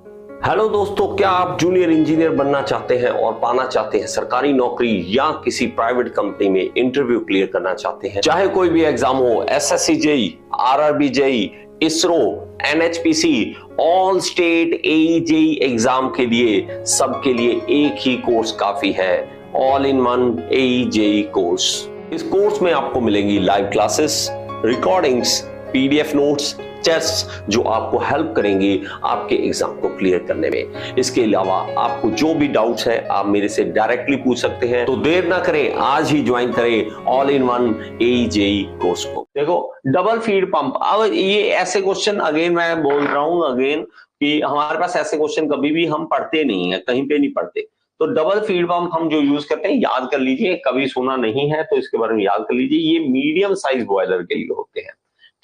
Hello दोस्तों, क्या आप जूनियर इंजीनियर बनना चाहते हैं और पाना चाहते हैं सरकारी नौकरी या किसी प्राइवेट कंपनी में इंटरव्यू क्लियर करना चाहते हैं? चाहे कोई भी एग्जाम हो, SSC JE, RRB JE, ISRO, NHPC, all state AE JE exam के लिए सबके लिए एक ही कोर्स काफी है, all in one AE JE course. इस कोर्स में आपको मिलेंगी live classes, recordings, PDF notes, test जो आपको हेल्प करेंगे आपके एग्जाम को क्लियर करने में। इसके अलावा आपको जो भी डाउट्स है आप मेरे से डायरेक्टली पूछ सकते हैं। तो देर ना करें, आज ही ज्वाइन करें all in one AE JE course को। देखो, डबल फीड पंप, अब ये ऐसे क्वेश्चन अगेन मैं बोल रहा हूं अगेन कि हमारे पास ऐसे क्वेश्चन कभी भी हम पढ़ते नहीं है, कहीं पे नहीं पढ़ते। तो डबल फीड पंप हम जो यूज करते हैं, याद कर लीजिए, कभी सुना नहीं है तो इसके बारे में याद कर लीजिए। ये मीडियम साइज बॉयलर के लिए होते हैं,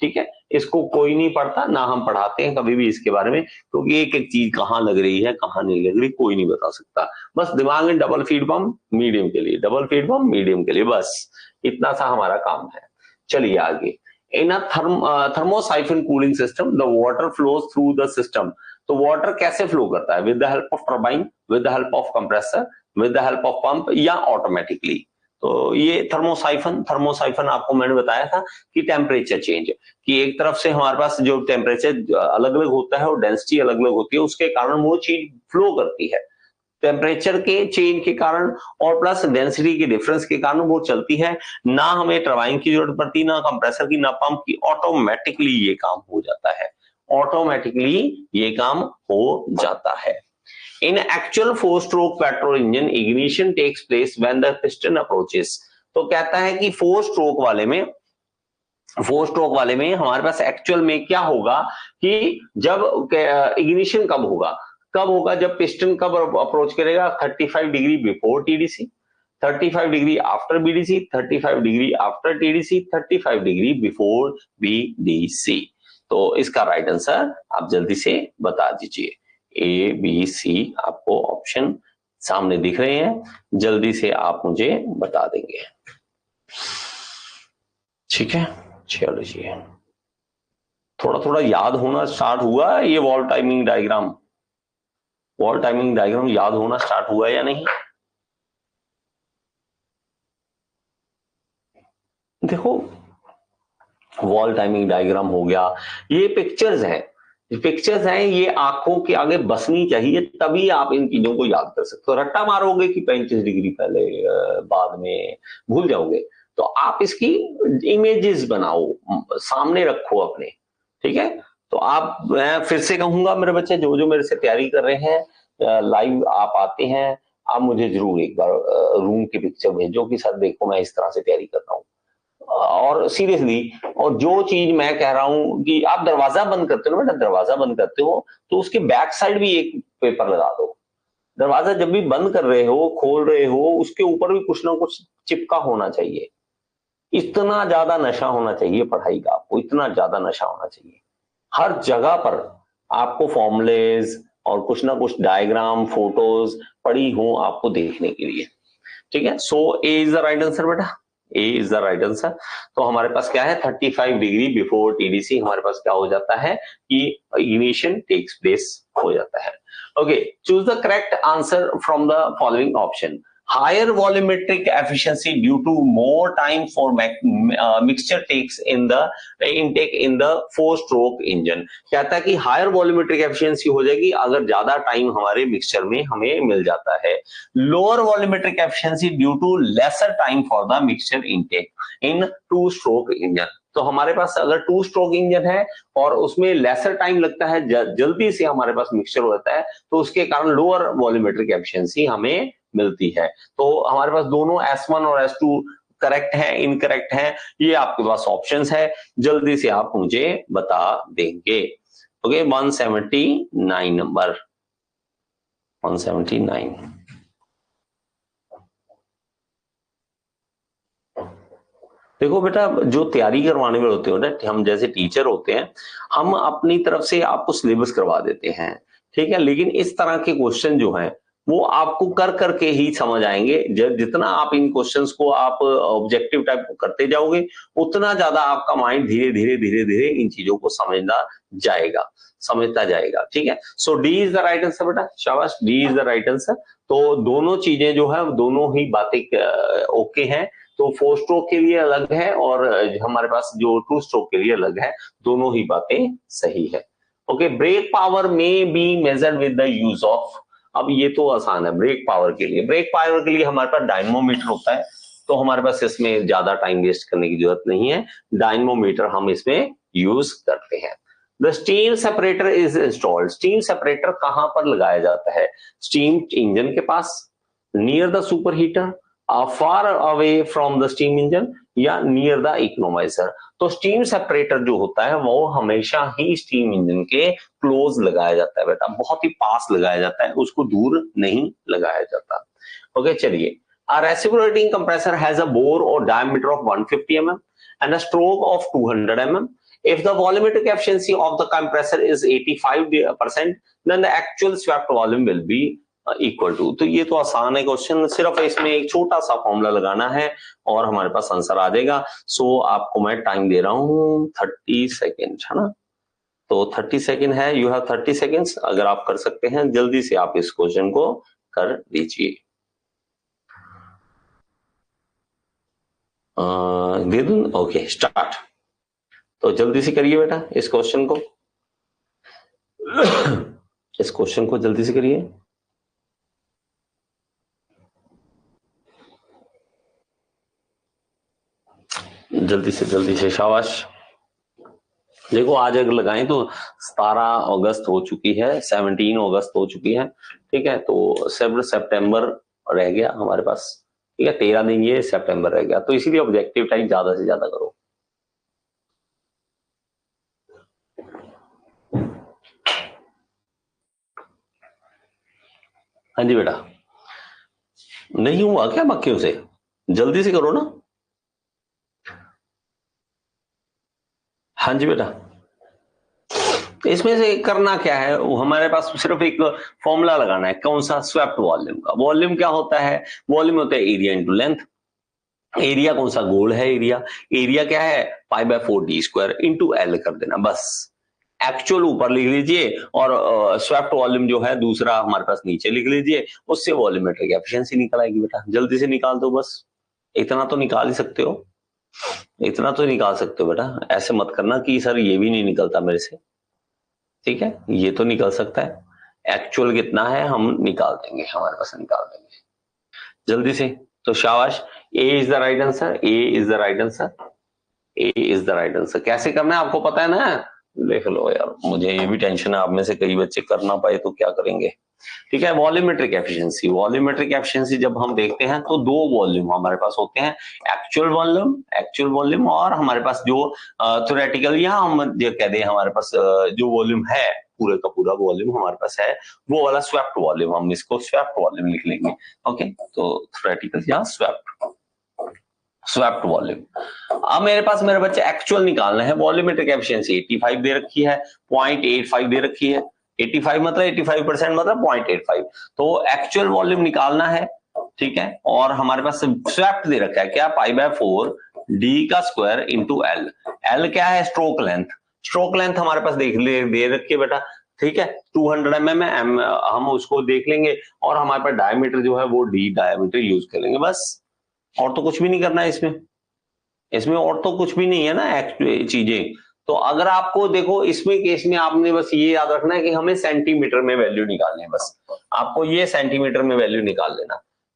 ठीक है। इसको कोई नहीं पढ़ता, ना हम पढ़ाते हैं कभी भी इसके बारे में, क्योंकि एक एक चीज कहाँ लग रही है कहाँ नहीं लग रही कोई नहीं बता सकता। बस दिमाग में डबल फीड पंप मीडियम के लिए, डबल फीड पंप मीडियम के लिए, बस इतना सा हमारा काम है। चलिए आगे। In a thermosiphon cooling system the water flows through the system. तो वाटर कैसे फ्लो करता है? With the help of turbine, with the help of compressor, with the help of pump या ऑटोमेटिकली। तो ये थर्मोसाइफन आपको मैंने बताया था कि टेम्परेचर चेंज, कि एक तरफ से हमारे पास जो टेम्परेचर अलग अलग होता है और डेंसिटी अलग अलग होती है, उसके कारण वो चीज फ्लो करती है। टेम्परेचर के चेंज के कारण और प्लस डेंसिटी के डिफरेंस के कारण वो चलती है। ना हमें टरबाइन की जरूरत पड़ती, ना कंप्रेसर की, ना पंप की, ऑटोमेटिकली ये काम हो जाता है, ऑटोमेटिकली ये काम हो जाता है। In actual four-stroke petrol engine, ignition takes place when the piston approaches। तो कहता है कि फोर स्ट्रोक वाले में हमारे पास एक्चुअल में क्या होगा कि जब इग्निशन कब होगा जब पिस्टन कब अप्रोच करेगा? 35 degree before TDC, 35 degree after BDC, 35 degree after TDC, 35 degree before BDC. तो इसका राइट आंसर आप जल्दी से बता दीजिए। ए बी सी आपको ऑप्शन सामने दिख रहे हैं, जल्दी से आप मुझे बता देंगे, ठीक है। चलिए, थोड़ा थोड़ा याद होना स्टार्ट हुआ ये वॉल टाइमिंग डायग्राम याद होना स्टार्ट हुआ या नहीं? देखो, वॉल टाइमिंग डायग्राम हो गया, ये पिक्चर्स हैं, ये आंखों के आगे बसनी चाहिए, तभी आप इन चीजों को याद कर सकते हो। रट्टा मारोगे कि 35 डिग्री पहले बाद में भूल जाओगे। तो आप इसकी इमेजेस बनाओ, सामने रखो अपने, ठीक है। तो आप, मैं फिर से कहूंगा मेरे बच्चे, जो जो मेरे से तैयारी कर रहे हैं, लाइव आप आते हैं, आप मुझे जरूर एक बार रूम की पिक्चर भेजो कि सर देखो मैं इस तरह से तैयारी कर रहा हूँ। और सीरियसली, और जो चीज मैं कह रहा हूं कि आप दरवाजा बंद करते हो ना बेटा, दरवाजा बंद करते हो तो उसके बैक साइड भी एक पेपर लगा दो। दरवाजा जब भी बंद कर रहे हो, खोल रहे हो, उसके ऊपर भी कुछ ना कुछ चिपका होना चाहिए। इतना ज्यादा नशा होना चाहिए पढ़ाई का, आपको इतना ज्यादा नशा होना चाहिए। हर जगह पर आपको फॉर्मुलेज और कुछ ना कुछ डायग्राम, फोटोज पड़ी हो आपको देखने के लिए, ठीक है। सो A is the right answer बेटा, ए इज द राइट आंसर। तो हमारे पास क्या है? 35 डिग्री बिफोर टीडीसी हमारे पास क्या हो जाता है कि इग्निशन टेक्स प्लेस हो जाता है। Okay, choose the correct answer from the following option. Higher volumetric efficiency due to more time for mixture takes in the intake in the four-stroke engine। कहता है कि हायर वॉल्यूमेट्रिक एफिशिएंसी हो जाएगी अगर ज्यादा टाइम हमारे मिक्सचर में हमें मिल जाता है। Lower volumetric efficiency due to lesser time for the mixture intake in two stroke engine. तो हमारे पास अगर टू स्ट्रोक इंजन है और उसमें लेसर टाइम लगता है, जल्दी से हमारे पास मिक्सचर हो जाता है, तो उसके कारण लोअर वॉल्यूमेट्रिक एफिशिएंसी हमें मिलती है। तो हमारे पास दोनों S1 और S2 करेक्ट है, इनकरेक्ट है, ये आपके पास ऑप्शंस है, जल्दी से आप मुझे बता देंगे। Okay, 179 number, 179। देखो बेटा, जो तैयारी करवाने में होते हो ना, हम जैसे टीचर होते हैं, हम अपनी तरफ से आपको सिलेबस करवा देते हैं, ठीक है। लेकिन इस तरह के क्वेश्चन जो हैं वो आपको कर करके ही समझ आएंगे। जितना आप इन क्वेश्चंस को आप ऑब्जेक्टिव टाइप को करते जाओगे, उतना ज्यादा आपका माइंड धीरे धीरे धीरे धीरे इन चीजों को समझता जाएगा। ठीक है, so D is the right answer बेटा, शाबाश, D is the right answer. तो दोनों चीजें जो है, दोनों ही बातें ओके हैं। तो 4 स्ट्रोक के लिए अलग है और हमारे पास जो 2 स्ट्रोक के लिए अलग है, दोनों ही बातें सही है। ओके, ब्रेक पावर में be measured with the use of, अब ये तो आसान है। ब्रेक पावर के लिए हमारे पास डायनमोमीटर होता है, तो हमारे पास इसमें ज्यादा टाइम वेस्ट करने की जरूरत नहीं है, डायनमोमीटर हम इसमें यूज करते हैं। The steam separator is installed, steam separator कहां पर लगाया जाता है? स्टीम इंजन के पास, near the super heater, far away from the steam engine, या नियर द इकोनोमाइजर। तो स्टीम सेपरेटर जो होता है वो हमेशा ही स्टीम इंजन के क्लोज लगाया जाता है बेटा, बहुत ही पास लगाया जाता है, उसको दूर नहीं लगाया जाता। ओके, चलिए, a reciprocating compressor has a bore or diameter of 150 mm and a stroke of 200 mm. If the volumetric efficiency of the compressor is 85%, then the actual swept volume will be equal to. तो ये तो आसान है question, सिर्फ इसमें एक छोटा सा फॉर्मूला लगाना है और हमारे पास आंसर आ जाएगा। सो आपको मैं टाइम दे रहा हूं 30 सेकेंड, है ना? तो 30 सेकेंड है, यू हैव 30 सेकेंड्स। अगर आप कर सकते हैं जल्दी से आप इस क्वेश्चन को कर दीजिए। दे दूं? Okay, start. तो जल्दी से करिए बेटा इस क्वेश्चन को इस क्वेश्चन को जल्दी से करिए। जल्दी से, शाबाश। देखो आज अगर लगाएं तो 17 अगस्त हो चुकी है, 17 अगस्त हो चुकी है। ठीक है, तो सितंबर रह गया हमारे पास। ठीक है, 13 दिन ये सितंबर रह गया, तो इसीलिए ऑब्जेक्टिव टाइम ज्यादा से ज्यादा करो। हाँ जी बेटा, नहीं हुआ क्या बाकियों से? जल्दी से करो ना। हाँ जी बेटा, इसमें से करना क्या है, हमारे पास सिर्फ एक फॉर्मूला लगाना है। कौन सा? स्वेप्ट वॉल्यूम का। वॉल्यूम क्या होता है? वॉल्यूम होता है एरिया इंटू लेंथ। एरिया कौन सा? गोल है एरिया। एरिया क्या है? π/4d² इंटू एल कर देना बस। एक्चुअल ऊपर लिख लीजिए और स्वेप्ट वॉल्यूम जो है दूसरा हमारे पास नीचे लिख लीजिए, उससे वॉल्यूमेट्रिक एफिशिएंसी निकल आएगी बेटा। जल्दी से निकाल दो बस, इतना तो निकाल ही सकते हो, इतना तो निकाल सकते हो बेटा। ऐसे मत करना कि सर ये भी नहीं निकलता मेरे से। ठीक है, ये तो निकल सकता है। एक्चुअल कितना है हम निकाल देंगे, हमारे पास निकाल देंगे जल्दी से। तो शाबाश, A is the right answer, A is the right answer, A is the right answer. कैसे करना है आपको पता है ना? देख लो यार, मुझे ये भी टेंशन है आप में से कई बच्चे कर ना पाए तो क्या करेंगे। ठीक है, वॉल्यूमेट्रिक एफिशिएंसी। वॉल्यूमेट्रिक एफिशिएंसी जब हम देखते हैं तो दो वॉल्यूम हमारे पास होते हैं, एक्चुअल वॉल्यूम और हमारे पास जो थ्योरेटिकल, या हम जो कह दें हमारे पास जो वॉल्यूम है, पूरे का पूरा वॉल्यूम हमारे पास है, वो वाला स्वेप्ट वॉल्यूम, हम इसको स्वेप्ट वॉल्यूम लिख लेंगे। ओके, तो थ्योरेटिकल या स्वेप्ट वॉल्यूम। अब मेरे पास मेरे बच्चे एक्चुअल निकालना है। वॉल्यूमेट्रिक एफिशिएंसी 85 दे रखी है, 0.85 दे रखी है। 85 मतलब 85% मतलब 0.85। तो एक्चुअल वॉल्यूम निकालना है। ठीक है, और हमारे पास स्वेप्ट दे रखा है क्या? π/4d² into L. एल क्या है? Stroke length. स्ट्रोक लेंथ हमारे पास दे रखी है बेटा। ठीक है, 200 mm है, हम उसको देख लेंगे, और हमारे पास डायमीटर जो है वो डी डायमीटर यूज कर लेंगे बस। और तो कुछ भी नहीं करना है इसमें और तो कुछ भी नहीं है ना चीजें। तो अगर आपको देखो इसमें केस में आपने बस ये याद रखना है कि हमें सेंटीमीटर में वैल्यू निकालनी है बस। आपको ये सेंटीमीटर में वैल्यू निकाल लेना,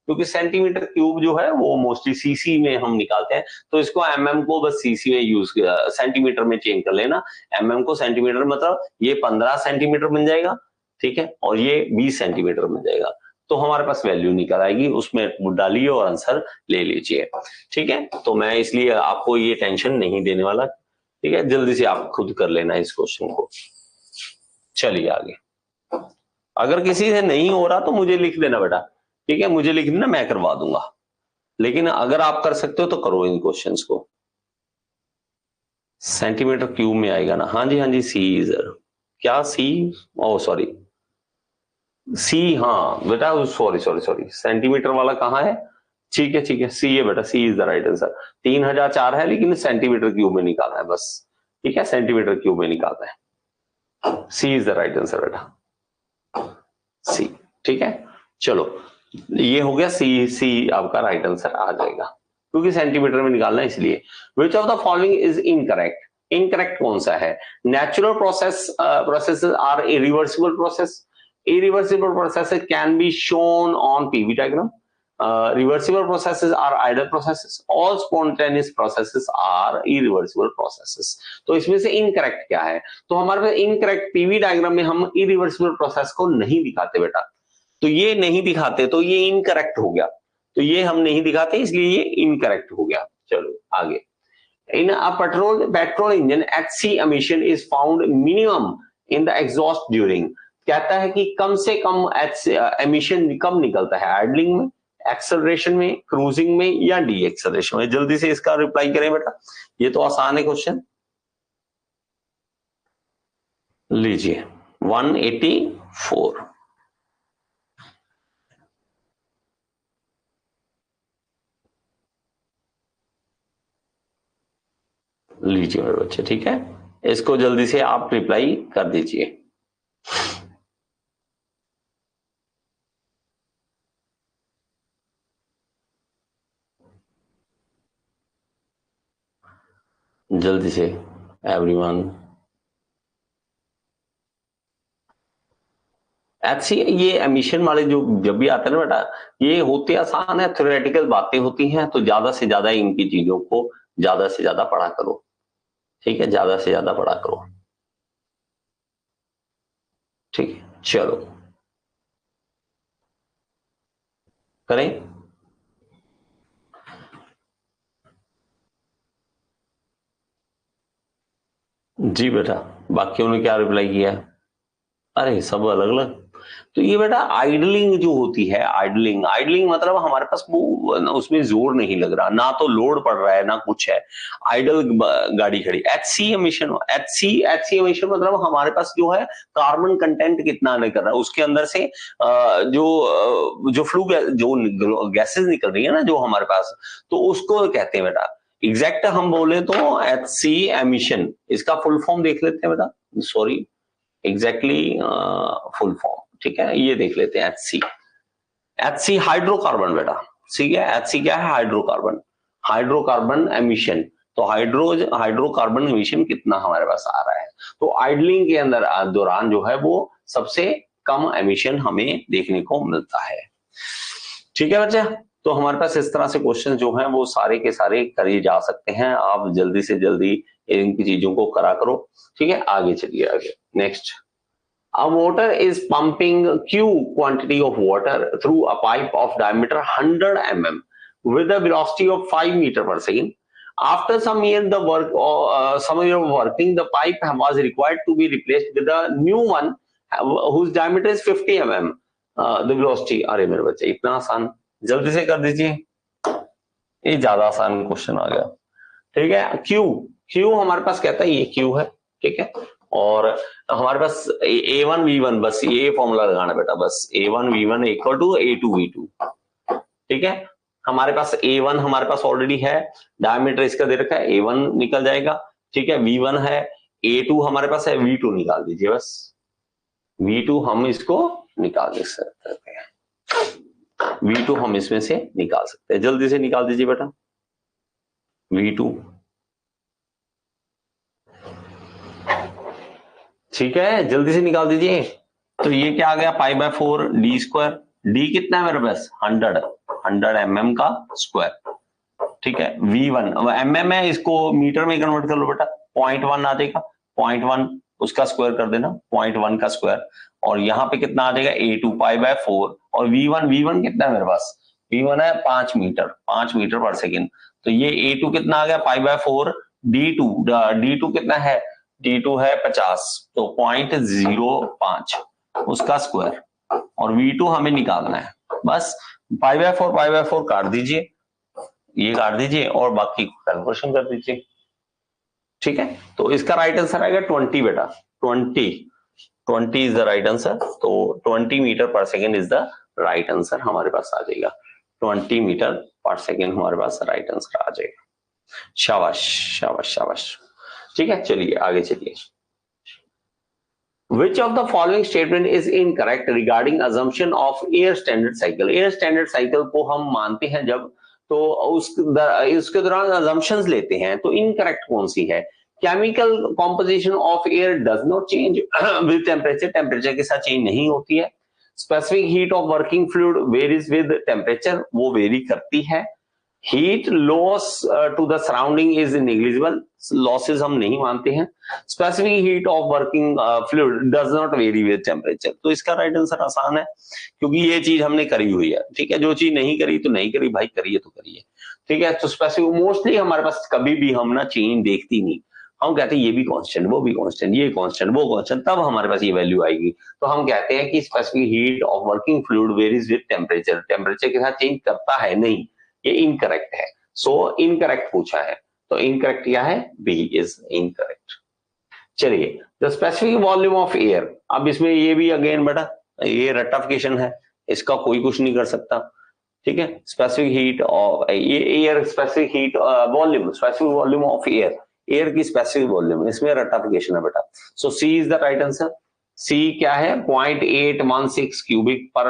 क्योंकि सेंटीमीटर क्यूब जो है वो मोस्टली सीसी में हम निकालते हैं, तो इसको एमएम को बस सीसी में यूज, सेंटीमीटर में चेंज कर लेना। एमएम को सेंटीमीटर, मतलब ये 15 सेंटीमीटर बन जाएगा। ठीक है, और ये 20 सेंटीमीटर बन जाएगा। तो हमारे पास वैल्यू निकल आएगी, उसमें डालिए और आंसर ले लीजिए। ठीक है, तो मैं इसलिए आपको ये टेंशन नहीं देने वाला। ठीक है, जल्दी से आप खुद कर लेना इस क्वेश्चन को। चलिए आगे। अगर किसी से नहीं हो रहा तो मुझे लिख देना बेटा। ठीक है, मुझे लिख देना, मैं करवा दूंगा। लेकिन अगर आप कर सकते हो तो करो इन क्वेश्चंस को। सेंटीमीटर क्यूब में आएगा ना? हाँ जी सी सर। क्या सी? ओ सॉरी, सी, हाँ बेटा, सॉरी सॉरी सॉरी, सेंटीमीटर वाला कहाँ है? ठीक है ठीक है, सी है बेटा, सी इज द राइट आंसर। 3004 है लेकिन सेंटीमीटर क्यूब में निकालना है बस। ठीक है, सेंटीमीटर क्यूब में निकालना है। सी इज द राइट आंसर बेटा, सी। ठीक है, चलो ये हो गया, सी सी आपका राइट आंसर आ जाएगा, क्योंकि सेंटीमीटर में निकालना है इसलिए। Which of the following is incorrect? Incorrect कौन सा है? Natural processes are irreversible process. Irreversible processes can be shown on PV diagram. Reversible processes are idle processes. All spontaneous processes are irreversible processes. तो इसमें से incorrect क्या है? तो हमारे पास इनकरेक्ट पीवी डायग्राम में हम इरिवर्सिबल प्रोसेस को नहीं दिखाते बेटा, तो ये नहीं दिखाते, तो ये इनकरेक्ट हो गया, तो ये हम नहीं दिखाते, इसलिए ये इनकरेक्ट हो गया। चलो आगे। In a petrol engine, HC emission is found minimum in the exhaust during। कहता है कि कम से कम एमिशन कब निकलता है? आइडलिंग में, एक्सेलरेशन में, क्रूजिंग में, या डी एक्सेलरेशन में? जल्दी से इसका रिप्लाई करें बेटा, ये तो आसान है क्वेश्चन। लीजिए 184। लीजिए मेरे बच्चे, ठीक है, इसको जल्दी से आप रिप्लाई कर दीजिए। जल्दी से एवरीवन। ऐसी ये एमिशन वाले जो जब भी आते हैं ना बेटा, ये होते आसान है, थ्योरेटिकल बातें होती हैं, तो ज्यादा से ज्यादा इनकी चीजों को ज्यादा से ज्यादा पढ़ा करो। ठीक है, ज्यादा से ज्यादा पढ़ा करो। ठीक है, चलो करें। जी बेटा, बाकियों ने क्या रिप्लाई किया? अरे सब अलग अलग। तो ये बेटा आइडलिंग जो होती है, आइडलिंग, आइडलिंग मतलब हमारे पास वो उसमें जोर नहीं लग रहा, ना तो लोड पड़ रहा है ना कुछ है, आइडल गाड़ी खड़ी। एचसी एमिशन, एचसी एमिशन मतलब हमारे पास जो है कार्बन कंटेंट कितना नहीं कर रहा है उसके अंदर से, जो फ्लू जो गैसेस निकल रही है ना जो हमारे पास, तो उसको कहते हैं बेटा। एग्जैक्ट हम बोले तो एच सी एमिशन, इसका फुल फॉर्म देख लेते हैं बेटा, सॉरी, एग्जैक्टली फुल फॉर्म। ठीक है, ये देख लेते हैं, H C, H C hydrocarbon बेटा। ठीक है, एच सी क्या है? Hydrocarbon, hydrocarbon emission. तो हाइड्रोकार्बन एमिशन कितना हमारे पास आ रहा है? तो आइडलिंग के अंदर दौरान जो है वो सबसे कम एमिशन हमें देखने को मिलता है। ठीक है बच्चा, तो हमारे पास इस तरह से क्वेश्चन जो हैं वो सारे के सारे करे जा सकते हैं, आप जल्दी से जल्दी इनकी चीजों को करा करो। ठीक है, आगे चलिए, आगे next. A motor is pumping Q quantity of water through a pipe of diameter 100 mm with a velocity of 5 meter per second. After some years of working, the pipe was required to be replaced with a new one whose diameter is 50 mm. The velocity, अरे मेरे बच्चे इतना आसान, जल्दी से कर दीजिए, ये ज्यादा आसान क्वेश्चन आ गया। ठीक है, क्यू, क्यू हमारे पास कहता है ये क्यू है। ठीक है, और हमारे पास A1V1, बस ये फॉर्मूला लगाना बेटा, बस A1V1 इक्वल टू A2V2। ठीक है, हमारे पास A1 हमारे पास ऑलरेडी है, डायमीटर इसका दे रखा है, A1 निकल जाएगा। ठीक है, V1 है, A2 हमारे पास है, V2 निकाल दीजिए बस, V2 हम इसको निकाल दे सकते हैं, V2 हम इसमें से निकाल सकते हैं, जल्दी से निकाल दीजिए बेटा V2। ठीक है, जल्दी से निकाल दीजिए। तो ये क्या आ गया? Pi by 4 D square. D कितना है मेरे पास? 100 mm का स्क्वायर। ठीक है, V1 mm है, इसको मीटर में कन्वर्ट कर लो बेटा, 0.1 आ जाएगा, 0.1 उसका स्क्वायर कर देना, 0.1 का स्क्वायर, और यहाँ पे कितना आ जाएगा? A2 पाई बाय 4, और V1 कितना है मेरे पास? V1 है 5 मीटर, 5 मीटर पर सेकेंड। तो ये A2 कितना आ गया? पाई बाय 4, D2 कितना है? D2 है 50, तो 0.05 उसका स्क्वायर, और V2 हमें निकालना है बस। पाई बाय 4 काट दीजिए, ये काट दीजिए, और बाकी कैलकुलेशन कर दीजिए। ठीक है, तो इसका राइट आंसर आएगा 20 बेटा, 20। 20 इज द राइट आंसर। तो 20 मीटर पर second is the right answer हमारे पास आ जाएगा। 20 मीटर पर सेकेंड हमारे पास राइट आंसर आ जाएगा। शाबाश शाबाश शाबाश। ठीक है, चलिए आगे चलिए। Which of the following statement is incorrect regarding assumption of air standard cycle? Air standard cycle को हम मानते हैं जब, तो उसके दौरान assumptions लेते हैं, तो incorrect कौन सी है? Chemical composition of air does not change with temperature, temperature के साथ change नहीं होती है। Specific heat of working fluid varies with temperature, वो vary करती है। Heat loss to the surrounding is negligible, losses हम नहीं मानते हैं। Specific heat of working fluid does not vary with temperature, तो इसका राइट आंसर आसान है, क्योंकि ये चीज हमने करी हुई है। ठीक है, जो चीज नहीं करी तो नहीं करी भाई, करिए तो करिए। ठीक है, तो स्पेसिफिक मोस्टली हमारे पास कभी भी हम ना चेंज देखती नहीं, हम कहते हैं ये भी कांस्टेंट, वो भी कांस्टेंट, ये कांस्टेंट, वो कांस्टेंट, तब हमारे पास ये वैल्यू आएगी। तो हम कहते हैं कि specific heat of working fluid varies with temperature, temperature के साथ चेंज करता है नहीं, ये इनकरेक्ट है। सो इनकरेक्ट पूछा है, तो इनकरेक्ट क्या है? B is incorrect. चलिए, the specific volume of air, अब इसमें ये भी अगेन बेटा ये रटिफिकेशन है, इसका कोई कुछ नहीं कर सकता। ठीक है, स्पेसिफिक हीट ऑफ ये air, specific heat volume, specific volume of air, air की स्पेसिफिक वॉल्यूम, इसमें रटिफिकेशन है बेटा। सो सी इज द राइट आंसर। सी क्या है? 0.816 क्यूबिक पर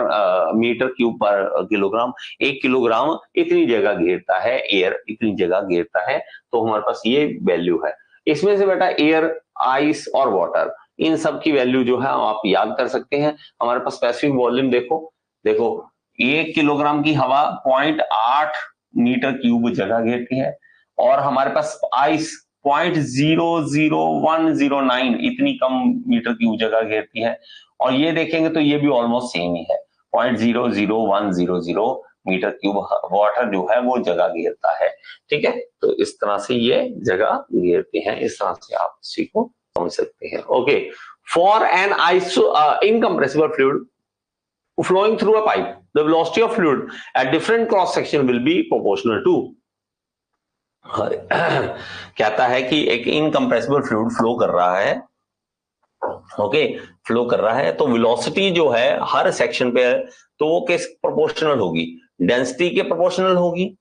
मीटर क्यूब पर किलोग्राम। 1 किलोग्राम इतनी जगह घेरता है एयर, इतनी जगह घेरता है, तो हमारे पास ये वैल्यू है। इसमें से बेटा एयर, आइस और वाटर, इन सब की वैल्यू जो है आप याद कर सकते हैं। हमारे पास स्पेसिफिक वॉल्यूम देखो, देखो 1 किलोग्राम की हवा 0.8 मीटर क्यूब जगह घेरती है, और हमारे पास आइस 0.00109 इतनी कम मीटर क्यूब जगह घेरती है, और ये देखेंगे तो ये भी ऑलमोस्ट सेम ही है, 0.00100 मीटर क्यूब वाटर जो है वो जगह घेरता है। ठीक है, तो इस तरह से ये जगह घेरते हैं, इस तरह से आप इसी को समझ सकते हैं। Okay, for an incompressible fluid flowing through a pipe, the velocity of fluid at different cross section will be proportional to कहता है कि एक इनकम्प्रेसिबल फ्लूइड फ्लो कर रहा है, ओके, फ्लो कर रहा है, तो वेलोसिटी जो है हर सेक्शन पे तो वो किस प्रोपोर्शनल होगी? डेंसिटी के प्रोपोर्शनल होगी,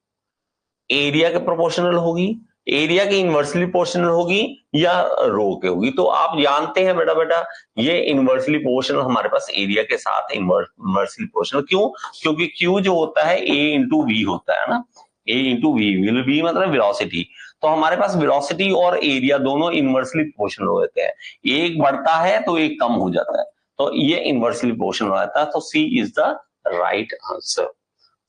एरिया के प्रोपोर्शनल होगी, एरिया की इनवर्सली प्रोपोर्शनल होगी, या रो के होगी? तो आप जानते हैं बेटा बेटा ये इनवर्सली प्रोपोर्शनल हमारे पास एरिया के साथ इनवर्सली प्रोपोर्शनल। क्यों? क्योंकि क्यू जो होता है ए इंटू वी होता है ना, ए इंटू वी, विल बी मतलब वेलोसिटी, तो हमारे पास वेलोसिटी और एरिया दोनों इनवर्सली प्रोपोर्शनल होते हैं, एक बढ़ता है तो एक कम हो जाता है, तो ये इनवर्सली प्रोपोर्शनल हो जाता है। तो C is the right answer,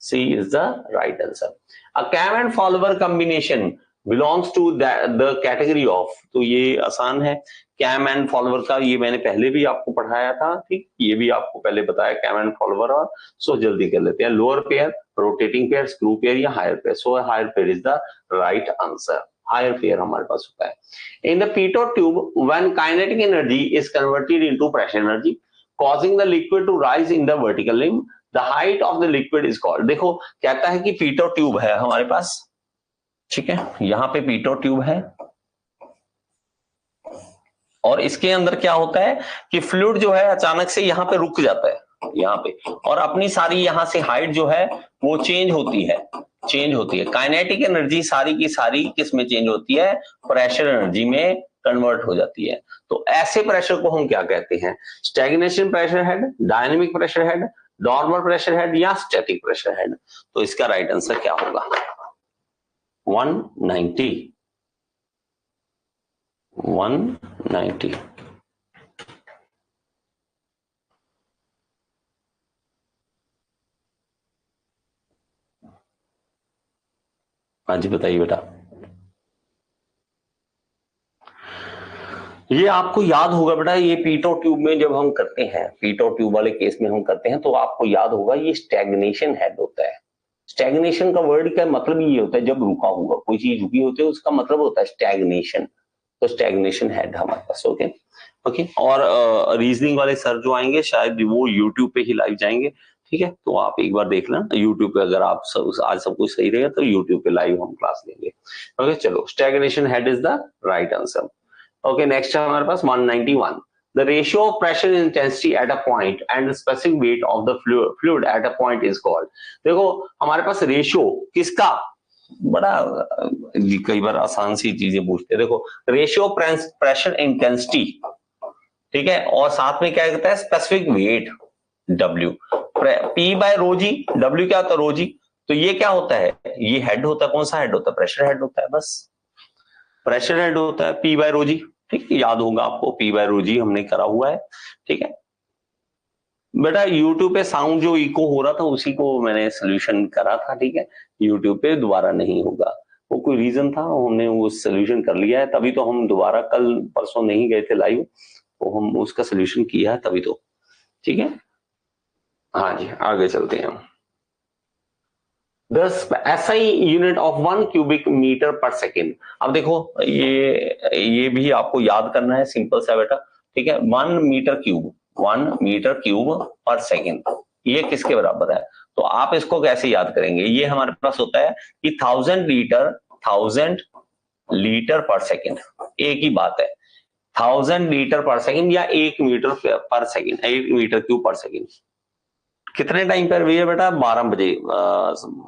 C is the right answer. A cam and follower combination belongs to the category of, तो ये आसान है। कैम एंड फॉलोवर का ये मैंने पहले भी आपको पढ़ाया था, ठीक, ये भी आपको पहले बताया कैम एंड फॉलोवर। और सो जल्दी कर लेते हैं, lower pair, rotating pair, screw pair या higher pair. So higher pair is the right answer, higher pair हमारे पास होता है। In the pitot tube when kinetic energy is converted into pressure energy causing the liquid to rise in the vertical limb, the height of the liquid is called। देखो कहता है कि पीटो tube है हमारे पास, ठीक है, यहां पे पीटो ट्यूब है, और इसके अंदर क्या होता है कि फ्लूइड जो है अचानक से यहां पे रुक जाता है यहां पे, और अपनी सारी यहां से हाइट जो है वो चेंज होती है, चेंज होती है। काइनेटिक एनर्जी सारी की सारी किस में चेंज होती है? प्रेशर एनर्जी में कन्वर्ट हो जाती है। तो ऐसे प्रेशर को हम क्या कहते हैं? Stagnation pressure head, dynamic pressure head, normal pressure head या स्टैटिक प्रेशर हेड। तो इसका राइट आंसर क्या होगा? 190, 190। हाँ जी बताइए बेटा। ये आपको याद होगा बेटा, ये पीटो ट्यूब में जब हम करते हैं, पीटो ट्यूब वाले केस में हम करते हैं, तो आपको याद होगा ये स्टैग्नेशन हेड होता है। स्टैग्नेशन का वर्ड का मतलब ये होता है जब रुका हुआ कोई चीज रुकी होती है, उसका मतलब होता है स्टैग्नेशन। तो स्टैग्नेशन हेड हमारे पास, ओके ओके। और रीजनिंग वाले सर जो आएंगे शायद वो यूट्यूब पे ही लाइव जाएंगे, ठीक है, तो आप एक बार देख लेना यूट्यूब पे, अगर आप आज सब कुछ सही रहेगा तो यूट्यूब पे लाइव हम क्लास लेंगे। ओके चलो, stagnation head is the right answer. Okay next है हमारे पास 191। The ratio of pressure intensity at a point and the specific weight of the fluid at a point is called. देखो हमारे पास ratio किसका, बड़ा कई बार आसान सी चीजें पूछते हैं। देखो रेशियो प्रेशर इंटेंसिटी, ठीक है, और साथ में क्या कहता है specific weight W, P by rho g, W क्या होता है रो जी, तो ये क्या होता है, ये हेड होता है, कौन सा हेड होता है, प्रेशर हेड होता है, बस प्रेशर हेड होता है P बाय रो जी, ठीक, याद होगा आपको P बाय रो जी हमने करा हुआ है, ठीक है बेटा। YouTube पे साउंड जो इको हो रहा था उसी को मैंने सोल्यूशन करा था, ठीक है, YouTube पे दोबारा नहीं होगा, वो कोई रीजन था, हमने वो सोल्यूशन कर लिया है, तभी तो हम दोबारा कल परसों नहीं गए थे लाइव, तो हम उसका सोल्यूशन किया है तभी तो, ठीक है। हाँ जी आगे चलते हैं हम। SI unit of 1 cubic metre पर सेकेंड। अब देखो ये भी आपको याद करना है, सिंपल सा बेटा, ठीक है, 1 मीटर क्यूब पर सेकेंड, ये किसके बराबर है, तो आप इसको कैसे याद करेंगे, ये हमारे पास होता है कि 1000 लीटर पर सेकेंड, एक ही बात है, 1000 लीटर पर सेकेंड या 1 मीटर पर सेकेंड, 1 मीटर क्यूब पर सेकेंड। कितने टाइम पर हुई है बेटा, 12 बजे,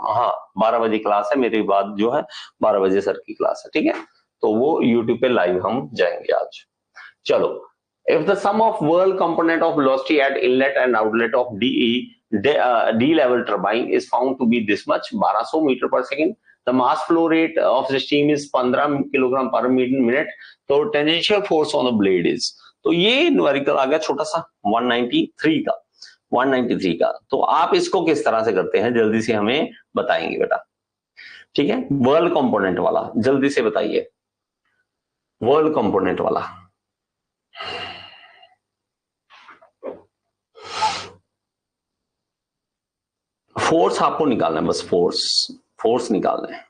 हाँ 12 बजे क्लास है मेरी, बात जो है 12 बजे सर की क्लास है, ठीक है, तो वो यूट्यूब पे लाइव हम जाएंगे आज। चलो, if the sum of whirl component of velocity at inlet and outlet of D level turbine is found to be this much, 1200 meter per second, the mass flow rate of the steam is 15 kilogram per minute, तो tangential force on the blade is, तो ये numerical आ गया छोटा सा 193 का, तो आप इसको किस तरह से करते हैं जल्दी से हमें बताएंगे बेटा, ठीक है, वर्ल कंपोनेंट वाला जल्दी से बताइए, वर्ल कंपोनेंट वाला। फोर्स आपको निकालना है, बस फोर्स निकालना है।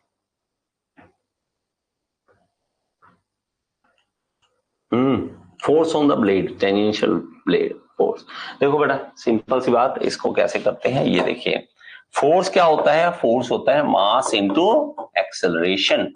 Force on the blade, tangential blade force. देखो बेटा सिंपल सी बात, इसको कैसे करते हैं ये देखिए, फोर्स क्या होता है, फोर्स होता है मास इनटू एक्सेलरेशन,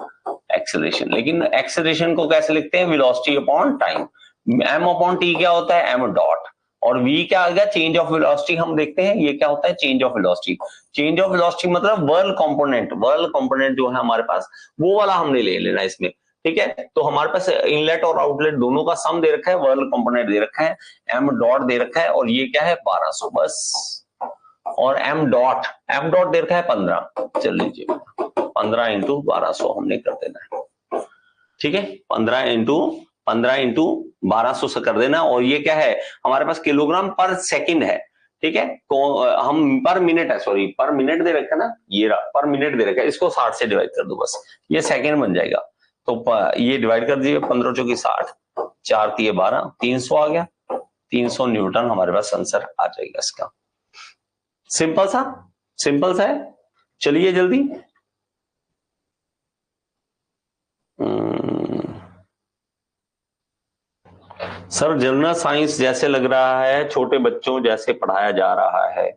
लेकिन एक्सेलरेशन को कैसे लिखते हैं, velocity upon time, m upon T क्या होता है, m डॉट, और v क्या आ गया, चेंज ऑफ वेलोसिटी, हम देखते हैं ये क्या होता है, चेंज ऑफ वेलोसिटी मतलब वर्ल कंपोनेंट जो है हमारे पास वो वाला हमने ले लेना इसमें, ठीक है, तो हमारे पास इनलेट और आउटलेट दोनों का सम दे रखा है, वर्ल कंपोनेंट दे रखा है, m डॉट दे रखा है, और ये क्या है 1200 बस, और m डॉट दे रखा है 15, चल लीजिए 15 इंटू 1200 हमने कर देना है, ठीक है, 15 इंटू 1200 से कर देना, और ये क्या है हमारे पास किलोग्राम पर सेकंड है, ठीक है, तो हम पर मिनट है, सॉरी पर मिनट दे रखा है ना, ये पर मिनट दे रखा है, इसको 60 से डिवाइड कर दो बस, ये सेकंड बन जाएगा, तो ये डिवाइड कर दीजिए, 15 चौकी 60, 4 तिये 12, 300 आ गया, 300 न्यूटन हमारे पास आंसर आ जाएगा इसका, सिंपल सा है, चलिए जल्दी। सर जनरल साइंस जैसे लग रहा है छोटे बच्चों जैसे पढ़ाया जा रहा है।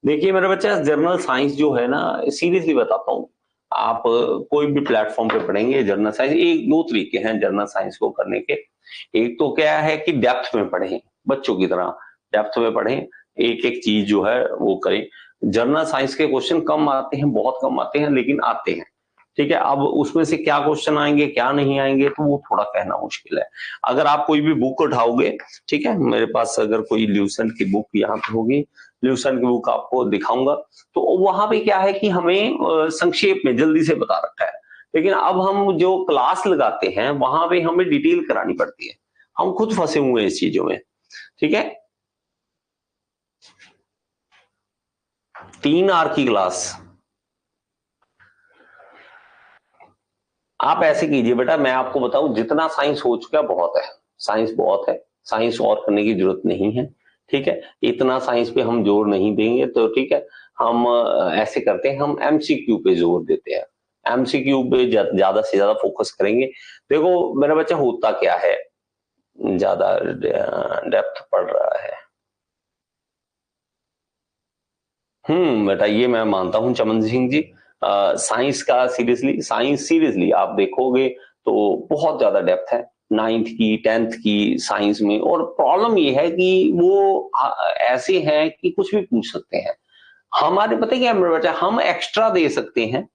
देखिए मेरे बच्चे, जनरल साइंस जो है ना, सीरियसली बताता हूँ, आप कोई भी प्लेटफॉर्म पे पढ़ेंगे जनरल साइंस, एक दो तरीके हैं जनरल साइंस को करने के, एक तो क्या है कि डेप्थ में पढ़ें, बच्चों की तरह डेप्थ में पढ़ें, एक एक चीज जो है वो करें। जनरल साइंस के क्वेश्चन कम आते हैं, बहुत कम आते हैं, लेकिन आते हैं, ठीक है। अब उसमें से क्या क्वेश्चन आएंगे क्या नहीं आएंगे तो वो थोड़ा कहना मुश्किल है। अगर आप कोई भी बुक उठाओगे, ठीक है, मेरे पास अगर कोई ल्यूसेंट की बुक यहाँ पे होगी, ल्यूसेंट की बुक आपको दिखाऊंगा, तो वहां पे क्या है कि हमें संक्षेप में जल्दी से बता रखा है, लेकिन अब हम जो क्लास लगाते हैं वहां पे हमें डिटेल करानी पड़ती है, हम खुद फंसे हुए हैं इस चीजों में, ठीक है। 3 आवर की क्लास, आप ऐसे कीजिए बेटा, मैं आपको बताऊं जितना साइंस हो चुका बहुत है, साइंस बहुत है, साइंस और करने की जरूरत नहीं है, ठीक है, इतना साइंस पे हम जोर नहीं देंगे, तो ठीक है हम ऐसे करते हैं, हम एमसीक्यू पे जोर देते हैं, एमसीक्यू पे ज्यादा से ज्यादा फोकस करेंगे। देखो मेरा बच्चा होता क्या है, ज्यादा डेप्थ पढ़ रहा है, बेटा ये मैं मानता हूं चमन सिंह जी, साइंस का सीरियसली आप देखोगे तो बहुत ज्यादा डेप्थ है, 9th की 10th की साइंस में। और प्रॉब्लम ये है कि वो ऐसे हैं कि कुछ भी पूछ सकते हैं। हमारे पता क्या मेरे बच्चा, हम एक्स्ट्रा दे सकते हैं,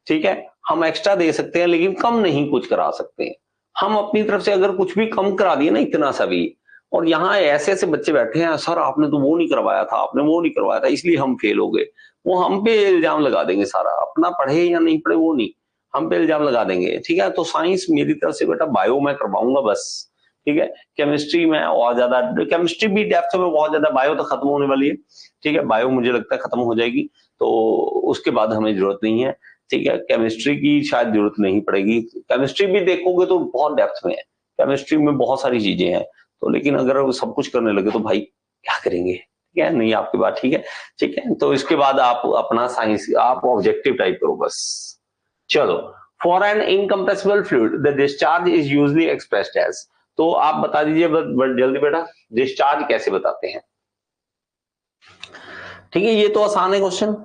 ठीक है, हम एक्स्ट्रा दे सकते हैं लेकिन कम नहीं कुछ करा सकते हैं। हम अपनी तरफ से अगर कुछ भी कम करा दिए ना, इतना सा भी, और यहाँ ऐसे ऐसे बच्चे बैठे हैं, सर आपने तो वो नहीं करवाया था, आपने वो नहीं करवाया था, इसलिए हम फेल हो गए। वो हम पे इल्जाम लगा देंगे सारा, अपना पढ़े या नहीं पढ़े वो नहीं, हम पे इल्जाम लगा देंगे। ठीक है, तो साइंस मेरी तरफ से बेटा बायो में करवाऊंगा बस। ठीक है, केमिस्ट्री में और ज्यादा, केमिस्ट्री भी डेप्थ में बहुत ज्यादा, बायो तो खत्म होने वाली है। ठीक है, बायो मुझे लगता है खत्म हो जाएगी, तो उसके बाद हमें जरूरत नहीं है। ठीक है, केमिस्ट्री की शायद जरूरत नहीं पड़ेगी। केमिस्ट्री भी देखोगे तो बहुत डेप्थ में है, केमिस्ट्री में बहुत सारी चीजें हैं, तो लेकिन अगर वो सब कुछ करने लगे तो भाई क्या करेंगे। ठीक है, नहीं आपकी बात ठीक है। ठीक है, तो इसके बाद आप अपना साइंस, आप ऑब्जेक्टिव टाइप करो बस। चलो, for an incompressible fluid the discharge is usually expressed as, तो आप बता दीजिए जल्दी बेटा, डिस्चार्ज कैसे बताते हैं। ठीक है, ये तो आसान है क्वेश्चन।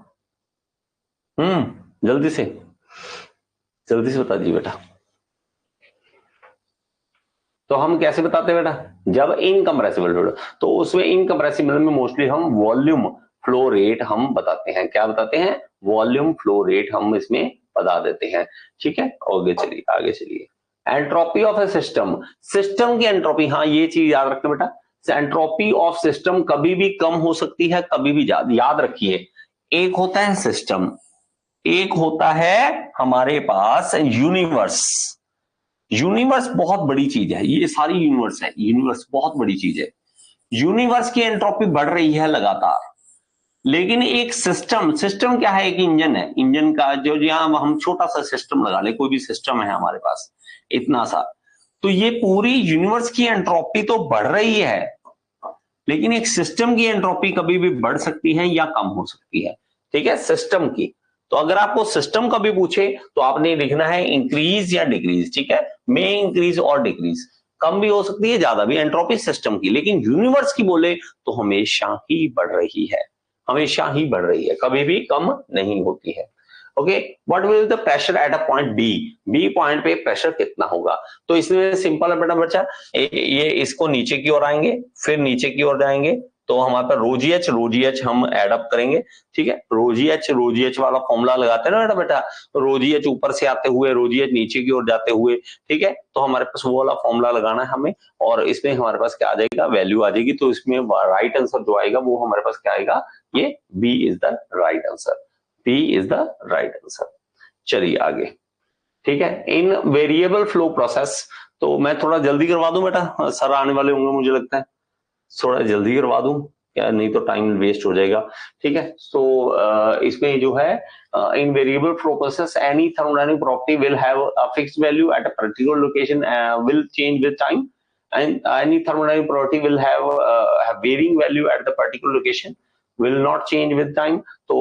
जल्दी से बता दीजिए बेटा। तो हम कैसे बताते हैं बेटा, जब इनकम्प्रेसिबल फ्लूइड, तो उसमें इनकम्प्रेसिबल में मोस्टली हम वॉल्यूम फ्लो रेट हम बताते हैं। क्या बताते हैं, वॉल्यूम फ्लो रेट हम इसमें बता देते हैं। ठीक है, आगे चलिए। Entropy of A system, system की एंट्रोपी, हाँ ये चीज याद रखना बेटा, एंट्रोपी ऑफ सिस्टम कभी भी कम हो सकती है, कभी भी ज्यादा। याद रखिए, एक होता है सिस्टम, एक होता है हमारे पास यूनिवर्स। यूनिवर्स बहुत बड़ी चीज है, ये सारी यूनिवर्स है, यूनिवर्स बहुत बड़ी चीज है। यूनिवर्स की एंट्रोपी बढ़ रही है लगातार, लेकिन एक सिस्टम, सिस्टम क्या है, एक इंजन है, इंजन का जो, यहां हम छोटा सा सिस्टम लगा ले, कोई भी सिस्टम है हमारे पास इतना सा, तो ये पूरी यूनिवर्स की एंट्रोपी तो बढ़ रही है, लेकिन एक सिस्टम की एंट्रोपी कभी भी बढ़ सकती है या कम हो सकती है। ठीक है, सिस्टम की। तो अगर आपको सिस्टम का भी पूछे तो आपने लिखना है इंक्रीज या डिक्रीज। ठीक है, मे इंक्रीज और डिक्रीज, कम भी हो सकती है ज्यादा भी, एंट्रोपी सिस्टम की। लेकिन यूनिवर्स की बोले तो हमेशा ही बढ़ रही है, हमेशा ही बढ़ रही है, कभी भी कम नहीं होती है। Okay, what will the pressure at a point B, B point पे प्रेशर कितना होगा। तो इसमें सिंपल है बेटा बच्चा, ये इसको नीचे की ओर आएंगे, फिर नीचे की ओर जाएंगे, तो हमारे पास रोजीएच हम एड अप करेंगे। ठीक है, रोजीएच वाला फॉर्मूला लगाते हैं ना बेटा, रोजीएच ऊपर से आते हुए, रोजीएच नीचे की ओर जाते हुए। ठीक है, तो हमारे पास वो वाला फॉर्मूला लगाना है हमें, और इसमें हमारे पास क्या आ जाएगा, वैल्यू आ जाएगी। तो इसमें राइट आंसर जो आएगा वो हमारे पास क्या आएगा, ये B is the right answer, B is the right answer. चलिए आगे। ठीक है, इन वेरिएबल फ्लो प्रोसेस, तो मैं थोड़ा जल्दी करवा दूं बेटा, सर आने वाले होंगे मुझे लगता है, थोड़ा जल्दी करवा दूं क्या, नहीं तो टाइम वेस्ट हो जाएगा। ठीक है, सो इसमें जो है, in variable flow process any thermodynamic property will have a fixed value at a particular location, will change with time, and any thermodynamic property will have varying value at the particular location, will not change with time. So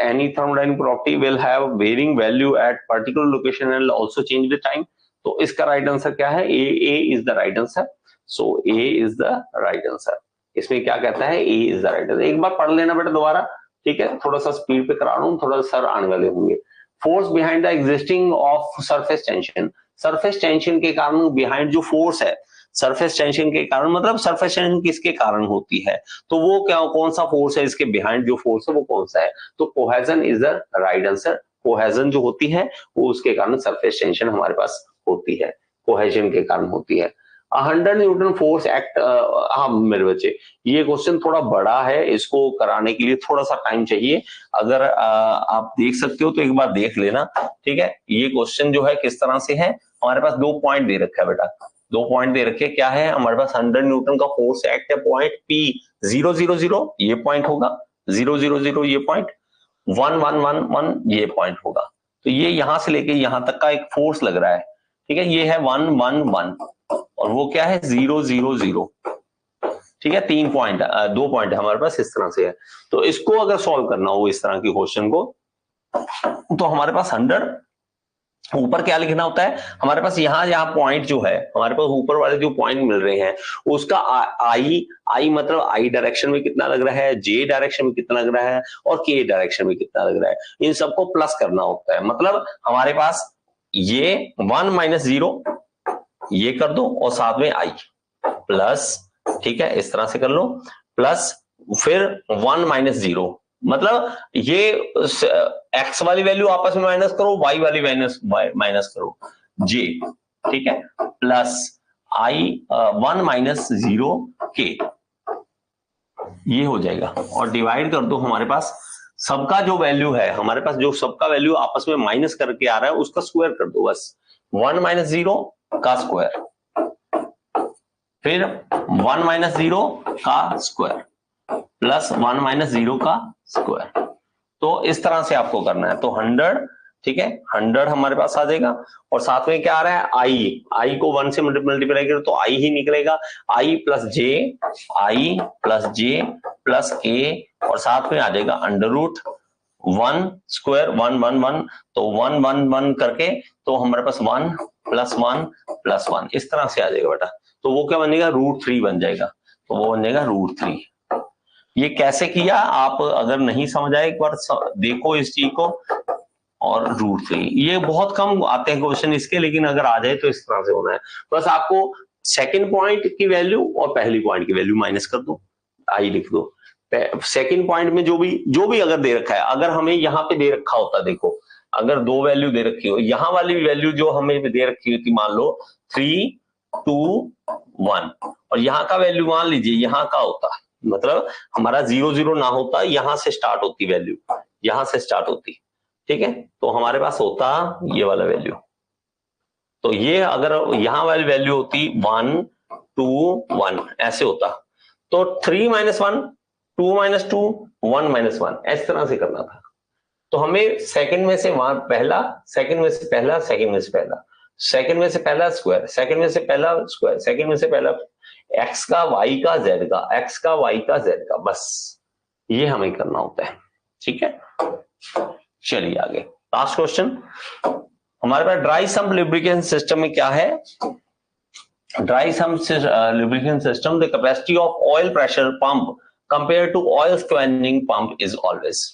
any thermodynamic property will have varying value at particular location and also change with time. तो इसका right answer क्या है, A is the right answer. So A is the right answer. इसमें क्या कहता है, A is the right answer. एक बार पढ़ लेना बेटा दोबारा। ठीक है, थोड़ा सा स्पीड पे करा रहा हूं, थोड़ा सर आने वाले होंगे। Force behind the existing of surface tension, surface tension के कारण बिहाइंड जो फोर्स है, सरफेस टेंशन के कारण, मतलब सरफेस टेंशन किसके कारण होती है, तो वो क्या, कौन सा फोर्स है, इसके बिहाइंड जो फोर्स है वो कौन सा है, तो cohesion is the right answer. Cohesion जो होती है वो, उसके कारण सरफेस टेंशन हमारे पास होती है, कोहेजन के कारण होती है। 100 न्यूटन फोर्स एक्ट, हाँ मेरे बच्चे, ये क्वेश्चन थोड़ा बड़ा है, इसको कराने के लिए थोड़ा सा टाइम चाहिए। अगर आप देख सकते हो तो एक बार देख लेना। ठीक है, ये क्वेश्चन जो है किस तरह से है, हमारे पास 2 पॉइंट दे रखा है बेटा, 2 पॉइंट दे रखे, क्या है हमारे पास, 100 न्यूटन का फोर्स एक्ट है, पॉइंट पी 000 ये पॉइंट होगा, 000 ये पॉइंट, 1111 ये पॉइंट होगा। तो ये यहां से लेके यहां तक का एक फोर्स लग रहा है। ठीक है, ये है 111 और वो क्या है 000। ठीक है, 3 पॉइंट, 2 पॉइंट हमारे पास इस तरह से है। तो इसको अगर सॉल्व करना हो इस तरह के क्वेश्चन को, तो हमारे पास 100, ऊपर क्या लिखना होता है हमारे पास, यहाँ पॉइंट जो है हमारे पास, ऊपर वाले जो पॉइंट मिल रहे हैं उसका आई मतलब आई डायरेक्शन में कितना लग रहा है, जे डायरेक्शन में कितना लग रहा है, और के डायरेक्शन में कितना लग रहा है, इन सबको प्लस करना होता है। मतलब हमारे पास ये 1 - 0, ये कर दो और साथ में आई प्लस, ठीक है, इस तरह से कर लो, प्लस फिर 1 माइनस 0, मतलब ये x वाली वैल्यू आपस में माइनस करो, y वाली माइनस करो, j, ठीक है, प्लस i 1 माइनस 0 k, ये हो जाएगा। और डिवाइड कर दो, हमारे पास सबका जो वैल्यू है, हमारे पास जो सबका वैल्यू आपस में माइनस करके आ रहा है उसका स्क्वायर कर दो बस, 1 माइनस 0 का स्क्वायर, फिर 1 माइनस 0 का स्क्वायर प्लस 1 माइनस 0 का स्क्वायर। तो इस तरह से आपको करना है। तो 100, ठीक है, 100 हमारे पास आ जाएगा और साथ में क्या आ रहा है, आई को 1 से मल्टीप्लाई करो तो आई ही निकलेगा, आई प्लस जे प्लस ए और साथ में आ जाएगा अंडर रूट 1 स्क्वायर 1 1 1, तो 1 1 1 करके तो हमारे पास 1 प्लस 1 प्लस 1 इस तरह से आ जाएगा बेटा। तो वो क्या बनेगा, √3 बन जाएगा, तो वो बन जाएगा √3। ये कैसे किया, आप अगर नहीं समझ आए एक बार देखो इस चीज को, और √3, ये बहुत कम आते हैं क्वेश्चन इसके, लेकिन अगर आ जाए तो इस तरह से होना है। बस आपको सेकंड पॉइंट की वैल्यू और पहली पॉइंट की वैल्यू माइनस कर दो, आई लिख दो। सेकंड पॉइंट में जो भी अगर दे रखा है, अगर हमें यहाँ पे दे रखा होता, देखो अगर 2 वैल्यू दे रखी हो, यहाँ वाली वैल्यू जो हमें दे रखी होती, मान लो 3 2 1, और यहाँ का वैल्यू मान लीजिए यहाँ का होता, मतलब हमारा 0 0 ना होता, यहां से स्टार्ट होती वैल्यू, यहां से स्टार्ट होती, ठीक है, तो हमारे पास होता ये वाला वैल्यू। तो ये अगर यहां वाली वैल्यू होती 1 2 1 ऐसे होता, तो 3 माइनस 1 2 माइनस 2 1 माइनस 1 इस तरह से करना था। तो हमें सेकंड में से पहला, सेकंड में से पहला, सेकंड में से पहला, सेकंड में से पहला स्क्वायर, सेकंड में से पहला स्क्वायर, सेकंड में से पहला x का y का z का, x का y का z का, बस ये हमें करना होता है, ठीक है। चलिए आगे, लास्ट क्वेश्चन हमारे पास, ड्राई सम्प लुब्रिकेशन सिस्टम में क्या है, dry sump lubrication system, the capacity of oil pressure pump compare to oil scavenging pump is always.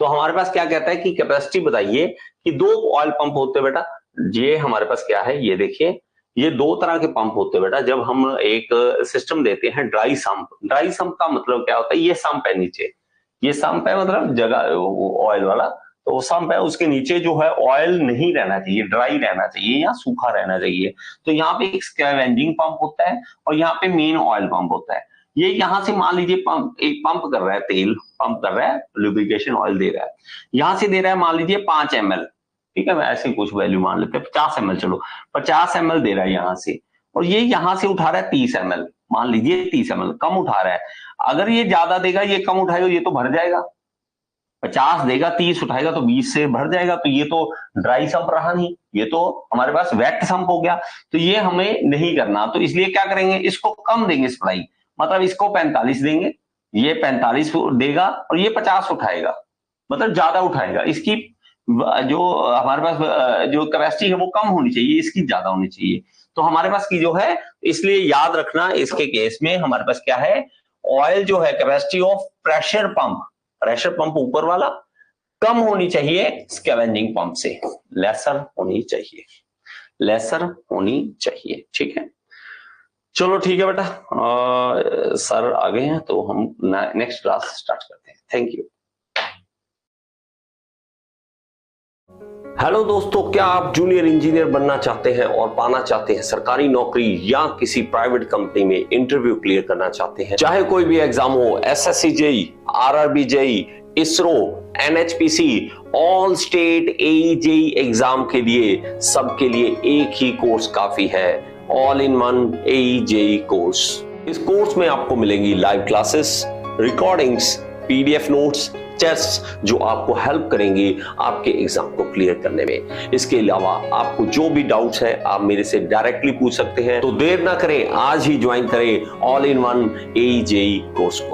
तो हमारे पास क्या कहता है कि कैपेसिटी बताइए कि 2 ऑयल पंप होते हैं बेटा, ये हमारे पास क्या है, ये देखिए, ये 2 तरह के पंप होते हैं बेटा। जब हम एक सिस्टम देते हैं ड्राई सम्प, ड्राई सम्प का मतलब क्या होता है, ये सम्प है नीचे, ये सम्प है मतलब जगह ऑयल वाला, तो वो सम्प है, उसके नीचे जो है ऑयल नहीं रहना चाहिए, ड्राई रहना चाहिए या सूखा रहना चाहिए। तो यहाँ पे एक स्कैवेंजिंग पंप होता है और यहाँ पे मेन ऑयल पंप होता है। ये यहाँ से मान लीजिए एक पंप कर रहा है, तेल पंप कर रहा है, लुब्रिकेशन ऑयल दे रहा है, यहाँ से दे रहा है मान लीजिए 5 ml, ठीक है, ऐसे कुछ वैल्यू मान लेते हैं 50 ml, चलो 50 ml दे रहा है यहाँ से, और ये यहाँ से उठा रहा है 30 ml, मान लीजिए 30 ml कम उठा रहा है। अगर ये ज्यादा देगा, ये कम उठाएगा, ये तो भर जाएगा, 50 देगा 30 उठाएगा तो 20 से भर जाएगा, तो ये तो ड्राई सम्प रहा नहीं, ये तो हमारे पास वेट सम्प हो गया। तो ये हमें नहीं करना, तो इसलिए क्या करेंगे, इसको कम देंगे सप्लाई, मतलब इसको 45 देंगे, ये 45 देगा और ये 50 उठाएगा, मतलब ज्यादा उठाएगा। इसकी जो हमारे पास जो कैपेसिटी है वो कम होनी चाहिए, इसकी ज्यादा होनी चाहिए। तो हमारे पास की जो है, इसलिए याद रखना इसके केस में हमारे पास क्या है, ऑयल जो है कैपेसिटी ऑफ प्रेशर पंप ऊपर वाला कम होनी चाहिए स्कैवेंजिंग पंप से, लेसर होनी चाहिए, लेसर होनी चाहिए, ठीक है। चलो ठीक है बेटा, सर आ गए हैं तो हम नेक्स्ट क्लास स्टार्ट करते हैं। Thank you. हेलो दोस्तों, क्या आप जूनियर इंजीनियर बनना चाहते हैं और पाना चाहते हैं सरकारी नौकरी या किसी प्राइवेट कंपनी में इंटरव्यू क्लियर करना चाहते हैं, चाहे कोई भी एग्जाम हो, SSC JE, RRB JE, ISRO, NHPC, all state AE JE exam के लिए सबके लिए एक ही कोर्स काफी है, all in one AE JE course. इस कोर्स में आपको मिलेंगी live classes, recordings, PDF notes, test जो आपको हेल्प करेंगे आपके एग्जाम को क्लियर करने में। इसके अलावा आपको जो भी डाउट्स है आप मेरे से डायरेक्टली पूछ सकते हैं। तो देर ना करें, आज ही ज्वाइन करें all in one AE JE course को।